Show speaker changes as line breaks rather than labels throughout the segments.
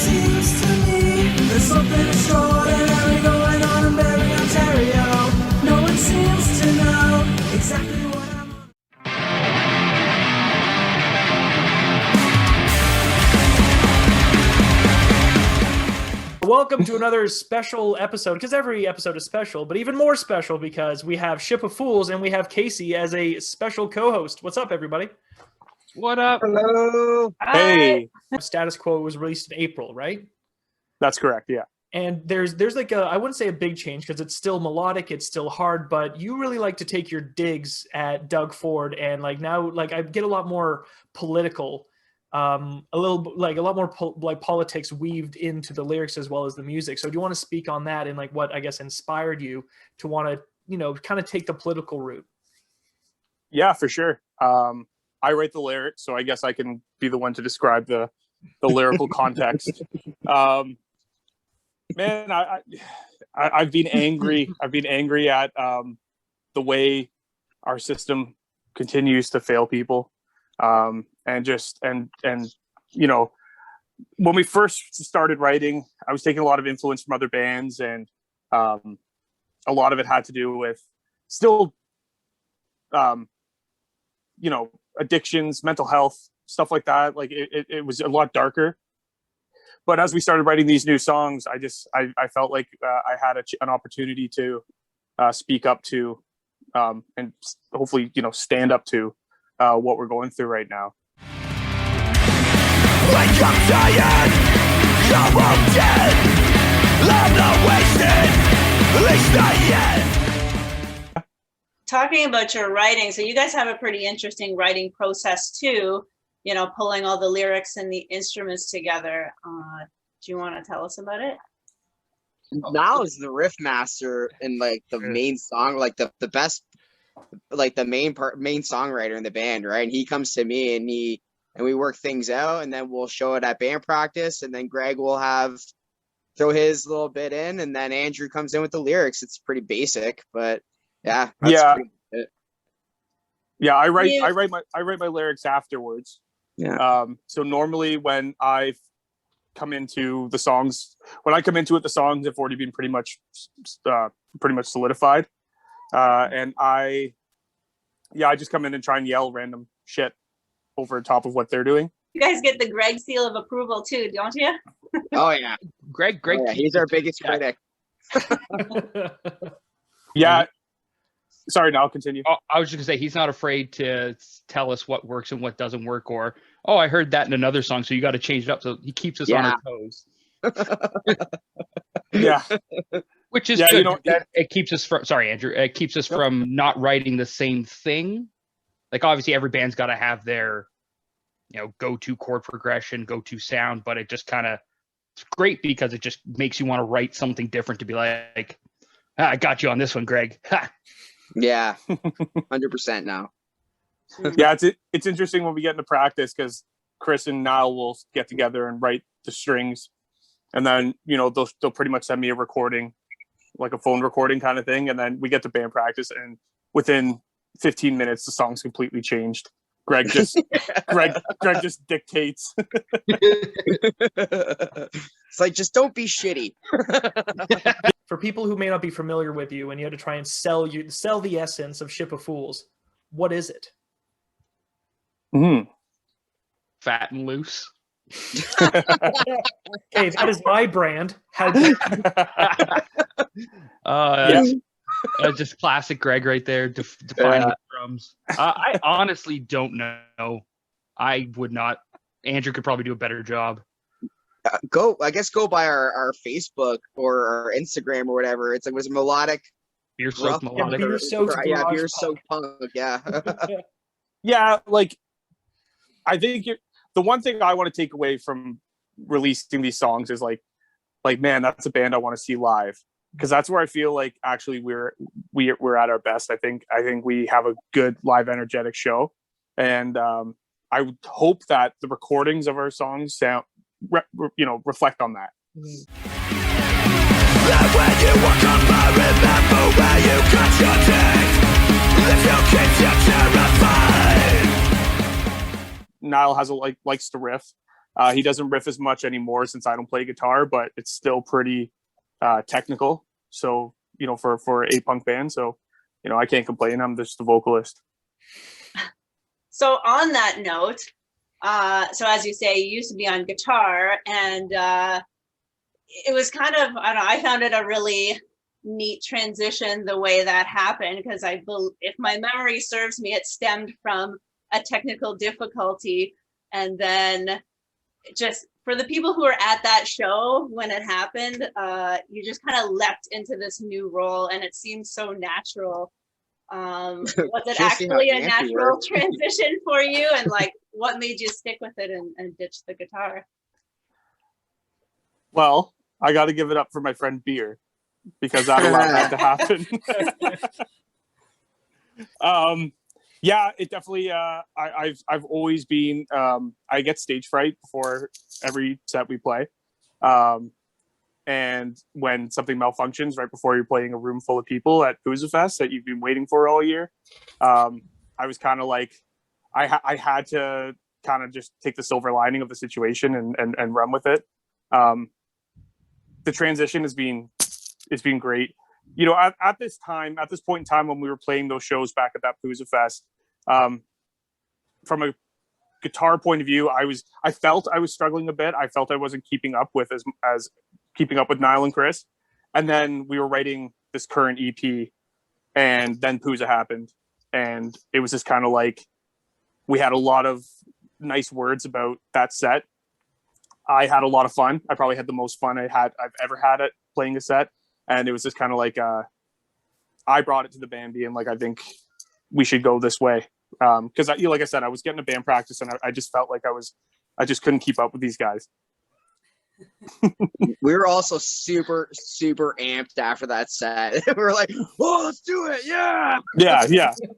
seems to me there's something extraordinary going on in Barrie, Ontario. No one seems to know exactly what I'm on.
Welcome to another special episode, because every episode is special, but even more special because we have Ship of Fools and we have Casey as a special co-host. What's up, everybody?
What up?
Hello.
Hey.
Status Quo was released in April, right?
That's correct, yeah.
And there's like a, I wouldn't say a big change because it's still melodic, it's still hard, but you really like to take your digs at Doug Ford, and like now, like I get a lot more political, a lot more politics weaved into the lyrics as well as the music. So do you want to speak on that and like what I guess inspired you to want to, you know, kind of take the political route?
Yeah, for sure. I write the lyrics, so I guess I can be the one to describe the lyrical context. Man, I've been angry. I've been angry at the way our system continues to fail people, and you know, when we first started writing, I was taking a lot of influence from other bands, and a lot of it had to do with still, you know, addictions, mental health, stuff like that. Like it was a lot darker. But as we started writing these new songs, I felt like I had an opportunity to speak up to and hopefully, you know, stand up to what we're going through right now.
Wake up tired, come home dead, love not wasted, at least not yet.
Talking about your writing, so you guys have a pretty interesting writing process too, you know, pulling all the lyrics and the instruments together. Do you want to tell us about it?
Now is the riff master and like the main song, like the best, like the main songwriter in the band, right? And he comes to me and we work things out, and then we'll show it at band practice, and then Greg will throw his little bit in, and then Andrew comes in with the lyrics. It's pretty basic, but yeah.
Yeah, I write my lyrics afterwards.
Yeah.
So normally when I've come into the songs, the songs have already been pretty much solidified. And I just come in and try and yell random shit over top of what they're doing.
You guys get the Greg seal of approval too, don't you?
Oh yeah.
Greg,
Oh, yeah. He's our biggest critic.
Yeah. Sorry, now I'll continue.
Oh, I was just gonna say he's not afraid to tell us what works and what doesn't work, or I heard that in another song, so you got to change it up. So he keeps us on our toes.
Yeah,
which is good. You know, it keeps us from. Sorry, Andrew. It keeps us from not writing the same thing. Like obviously, every band's got to have their, you know, go-to chord progression, go-to sound, but it just kind of it's great because it just makes you want to write something different to be like, I got you on this one, Greg. Ha.
Yeah, 100% now.
Yeah, it's interesting when we get into practice because Chris and Niall will get together and write the strings, and then you know they'll pretty much send me a recording, like a phone recording kind of thing, and then we get to band practice, and within 15 minutes the song's completely changed. Greg just dictates.
It's like, just don't be shitty.
For people who may not be familiar with you and you had to try and sell the essence of Ship of Fools, what is it?
Fat and loose.
Hey, that is my brand. How
just classic Greg right there, defining the drums. I honestly don't know. I would not. Andrew could probably do a better job.
Go by our Facebook or our Instagram or whatever. It was melodic.
Beer soaked melodic.
Beer
soaked punk. Yeah.
Yeah, like I think the one thing I want to take away from releasing these songs is like man, that's a band I want to see live, because that's where I feel like actually we're at our best. I think we have a good live, energetic show, and I would hope that the recordings of our songs reflect on that.
That when you walk on by, remember where you cut your teeth. If you keep you terrified.
Niall likes to riff, He doesn't riff as much anymore since I don't play guitar, but it's still pretty technical. So, for a punk band. So, I can't complain. I'm just the vocalist.
So on that note, so as you say, you used to be on guitar, and it was kind of, I don't know, I found it a really neat transition the way that happened, because if my memory serves me, it stemmed from a technical difficulty, and then just for the people who were at that show when it happened, you just kind of leapt into this new role, and it seemed so natural. Was it actually a natural transition for you, and like what made you stick with it and ditch the guitar?
Well, I got to give it up for my friend Beer, because that allowed that to happen. Yeah, it definitely. I've always been. I get stage fright before every set we play, and when something malfunctions right before you're playing a room full of people at PouzzaFest that you've been waiting for all year, I was kind of like, I had to kind of just take the silver lining of the situation and run with it. The transition has been great. At this point in time when we were playing those shows back at that PouzzaFest, from a guitar point of view, I felt I was struggling a bit. I felt I wasn't keeping up with as keeping up with Niall and Chris. And then we were writing this current EP, and then Pouzza happened. And it was just kind of like, we had a lot of nice words about that set. I had a lot of fun. I probably had the most fun I've ever had at playing a set. And it was just kind of like, I brought it to the band being like, I think we should go this way. Because like I said, I was getting a band practice, and I just felt like I just couldn't keep up with these guys.
We were also super, super amped after that set. We were like, "Oh, let's do it! Yeah,
yeah."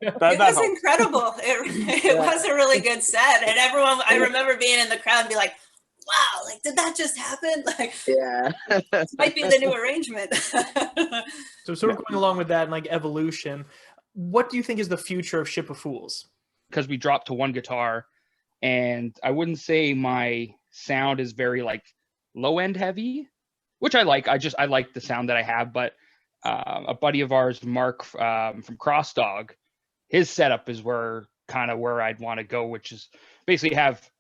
It was incredible. It was a really good set, and everyone. I remember being in the crowd and be like, "Wow! Like, did that just happen?" Like,
yeah,
this might be the new arrangement.
So, sort of going along with that, and like evolution, what do you think is the future of Ship of Fools?
Because we dropped to one guitar, and I wouldn't say my sound is very like low end heavy, which I like. I like the sound that I have, but a buddy of ours, Mark, from Crossdog, his setup is where I'd want to go, which is basically have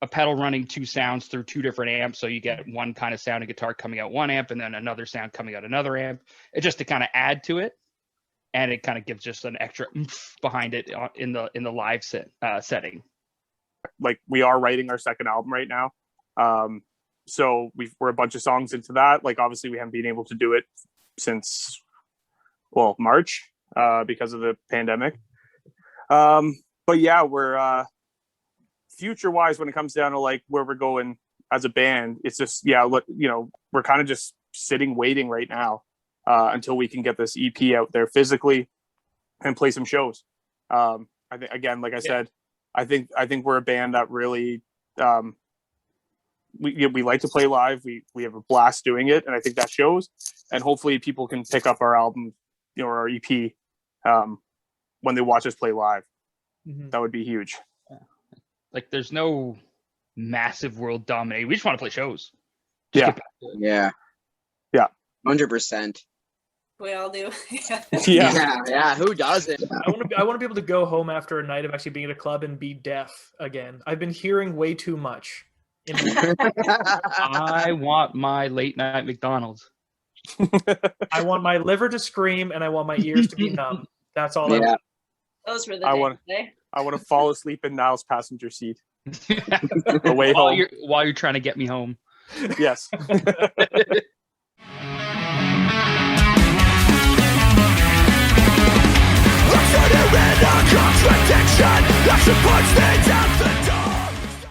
a pedal running two sounds through two different amps. So you get one kind of sound of guitar coming out one amp, and then another sound coming out another amp. It just to kind of add to it. And it kind of gives just an extra oomph behind it in the live setting.
Like, we are writing our second album right now. So we're a bunch of songs into that. Like, obviously we haven't been able to do it since, March, because of the pandemic. But yeah, we're, future wise, when it comes down to like where we're going as a band, it's just, we're kind of just sitting, waiting right now, until we can get this EP out there physically and play some shows. I think, again, like I said, I think we're a band that really, we like to play live. We have a blast doing it, and I think that shows. And hopefully people can pick up our album, or our EP, when they watch us play live. Mm-hmm. That would be huge.
Like, there's no massive world dominating. We just want to play shows.
Yeah. 100%.
We all do.
Yeah. Who doesn't?
I want to be able to go home after a night of actually being at a club and be deaf again. I've been hearing way too much.
I want my late night McDonald's.
I want my liver to scream, and I want my ears to be numb. That's all I want.
Those were the days.
I want to fall asleep in Niall's passenger seat. The way home.
While you're trying to get me home.
Yes.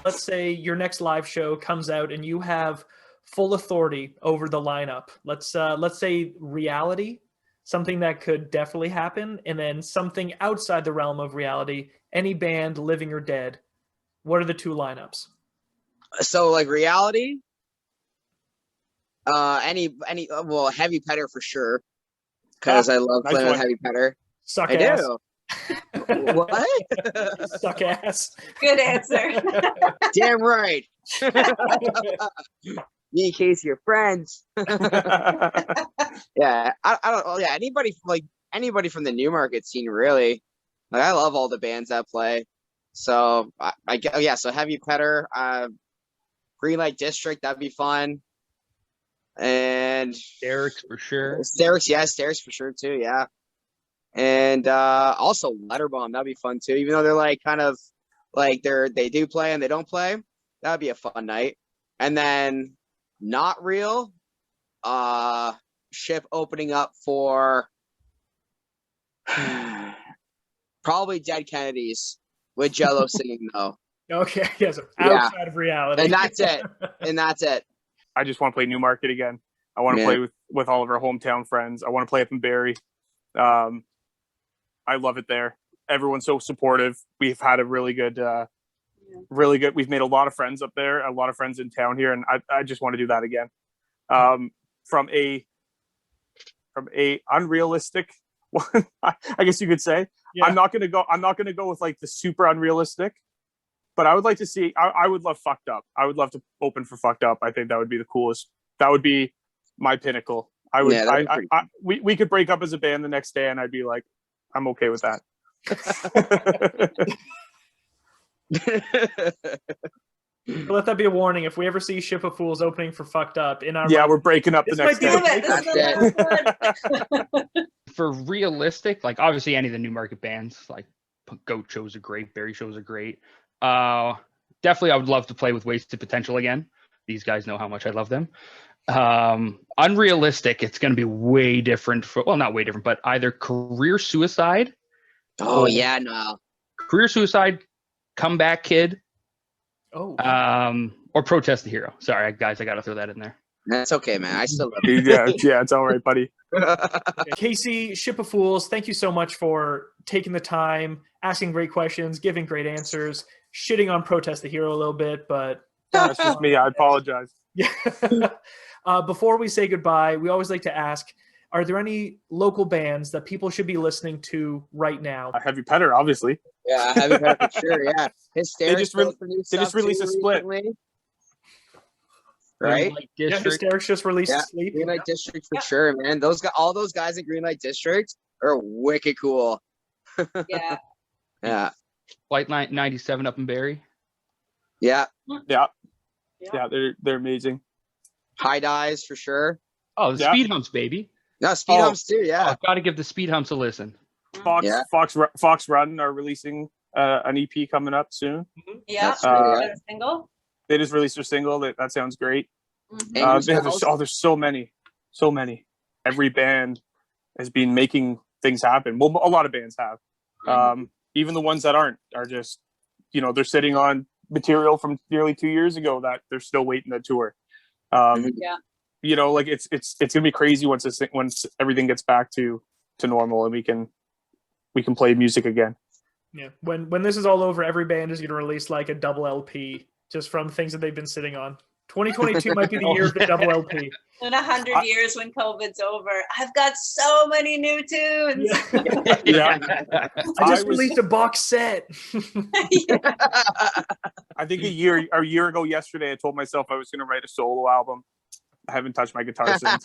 Let's say your next live show comes out and you have full authority over the lineup. Let's say reality, something that could definitely happen, and then something outside the realm of reality, any band, living or dead. What are the two lineups?
So like reality, heavy petter for sure, because I love playing with heavy petter.
Suck ass.
Do. What?
Suck ass.
Good answer.
Damn right. Me and Casey are friends. Yeah, I don't know. Yeah, anybody from the Newmarket scene, really. Like, I love all the bands that play. So yeah. So Heavy Petter, Green Light District, that'd be fun. And
Derek's for sure.
Derek's for sure too. Yeah. And also Letterbomb, that'd be fun too. Even though they're like kind of like they do play and they don't play, that'd be a fun night. And then Not Real, Ship opening up for probably Dead Kennedys with Jello singing though.
Okay, yes,
Yeah.
outside of reality.
And that's it.
I just want to play Newmarket again. I want to play with all of our hometown friends. I want to play up in Barrie. I love it there. Everyone's so supportive. We've had a really good. We've made a lot of friends up there, a lot of friends in town here, and I just want to do that again. From a unrealistic one, I guess you could say. Yeah. I'm not gonna go with like the super unrealistic, but I would like to see. I would love Fucked Up. I would love to open for Fucked Up. I think that would be the coolest. That would be my pinnacle. I would. Yeah, we could break up as a band the next day, and I'd be like, I'm okay with that.
Let that be a warning. If we ever see Ship of Fools opening for Fucked Up in our
we're breaking up the next day.
For realistic, like obviously any of the Newmarket bands, like Goat shows are great, Barrie shows are great. Definitely, I would love to play with Wasted Potential again. These guys know how much I love them. Unrealistic, it's going to be way different. Not way different, but either Career Suicide.
Oh yeah, no.
Career Suicide, Comeback Kid.
Oh.
Or Protest the Hero. Sorry, guys, I got to throw that in there.
That's okay, man. I still love you.
Yeah, it's all right, buddy.
Casey, Ship of Fools, thank you so much for taking the time, asking great questions, giving great answers, shitting on Protest the Hero a little bit, but
that's just me. I apologize.
Yeah. Before we say goodbye, we always like to ask, are there any local bands that people should be listening to right now?
Heavy Petter, obviously.
Yeah, Heavy Petter for sure. Yeah,
they just released a split,
recently. Right?
Yeah, Hysteric's just released Sleep.
Green Light District for sure, man. All those guys in Green Light District are wicked cool.
Yeah.
Yeah.
Flight 97 up in Barrie.
Yeah.
Yeah, they're amazing.
High Dives for sure.
Oh, the Speed Humps, baby.
No, Speed Humps too. Yeah.
Got to give the Speed Humps a listen.
Fox Run are releasing an EP coming up soon.
Yeah.
A
single.
They just released their single. That sounds great.
Mm-hmm.
There's so many. Every band has been making things happen. Well, a lot of bands have. Even the ones that aren't are just, they're sitting on material from nearly 2 years ago that they're still waiting to tour. Like it's gonna be crazy once everything gets back to normal and we can play music again.
Yeah. When this is all over, every band is gonna release like a double LP just from things that they've been sitting on. 2022 might be the year of the double LP.
In 100 years when COVID's over, I've got so many new tunes.
Yeah.
I just released a box set.
I think a year ago yesterday, I told myself I was going to write a solo album. I haven't touched my guitar since.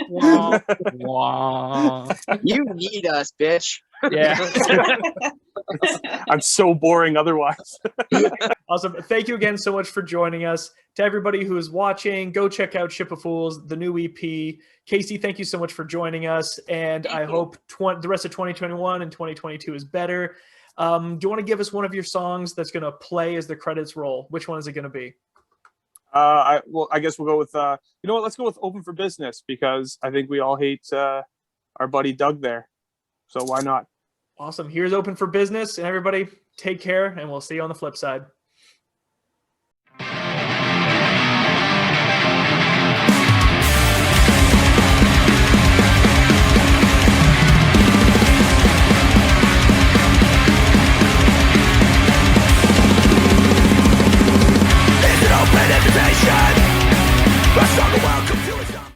Wah, wah.
You need us, bitch.
Yeah.
I'm so boring otherwise.
Awesome. Thank you again so much for joining us. To everybody who is watching, go check out Ship of Fools, the new EP. Casey, thank you so much for joining us. And I hope the rest of 2021 and 2022 is better. Do you want to give us one of your songs that's going to play as the credits roll? Which one is it going to be?
I guess we'll go with, let's go with Open for Business because I think we all hate our buddy Doug there. So why not?
Awesome. Here's Open for Business. And everybody, take care, and we'll see you on the flip side.